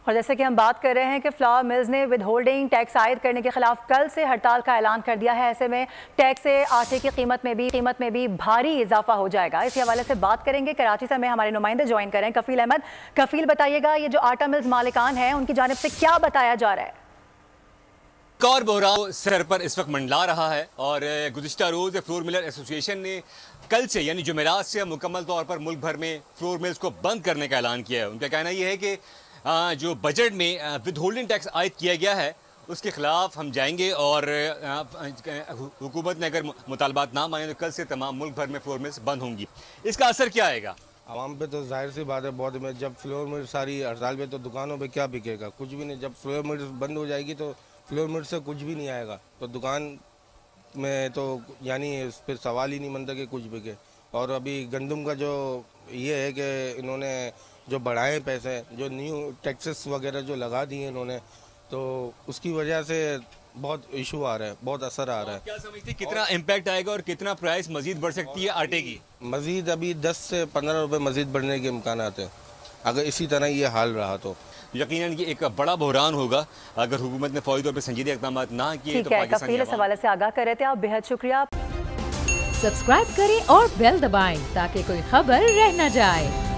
और जैसे कि हम बात कर रहे हैं कि फ्लावर मिल्स ने विद होल्डिंग टैक्स आयद करने के खिलाफ कल से हड़ताल का ऐलान कर दिया है। ऐसे में टैक्स से आटे की कीमत में भी भारी इजाफा हो जाएगा। इसी हवाले से बात करेंगे। कराची से हमें हमारे नुमाइंदे ज्वाइन करें, कफील अहमद। कफील, बताइएगा ये जो आटा मिल्स मालिकान हैं उनकी जानिब से क्या बताया जा रहा है? एक और बहरान सर पर इस वक्त मंडला रहा है और गुज़िश्ता रोज़ फ्लोर मिलर एसोसिएशन ने कल से यानी जुमेरात से मुकम्मल तौर पर मुल्क भर में फ्लोर मिल्स को बंद करने का ऐलान किया है। उनका कहना यह है कि जो बजट में विद होल्डिंग टैक्स आयद किया गया है उसके खिलाफ हम जाएंगे और हुकूमत ने अगर मुतालबात ना माने तो कल से तमाम मुल्क भर में फ्लोर मिल्स बंद होंगी। इसका असर क्या आएगा आवाम पे? तो जाहिर सी बात है बहुत में, जब फ्लोर मिल सारी हड़ताल पे तो दुकानों पे क्या बिकेगा? कुछ भी नहीं। जब फ्लोर मिल बंद हो जाएगी तो फ्लोर मिल से कुछ भी नहीं आएगा, तो दुकान में तो यानी फिर सवाल ही नहीं बनता कि कुछ बिके। और अभी गंदम का जो ये है कि इन्होंने जो बढ़ाए पैसे, जो न्यू टैक्सेस वगैरह जो लगा दिए इन्होंने, तो उसकी वजह से बहुत इशू आ रहा है, बहुत असर आ रहा है। क्या समझते कितना इम्पैक्ट आएगा और कितना प्राइस मजीद बढ़ सकती है आटे की? मजीद अभी 10 से 15 रुपये मजीद बढ़ने के इम्कान हैं अगर इसी तरह ये हाल रहा तो। यकीनन ये एक बड़ा बहरान होगा अगर हुकूमत ने फौरी तौर पर संजीदा इक़दाम ना किए तो पाकिस्तान इस हवाले से आगाह कर रहे थे आप, बेहद शुक्रिया। सब्सक्राइब करें और बेल दबाएं ताकि कोई खबर रह न जाए।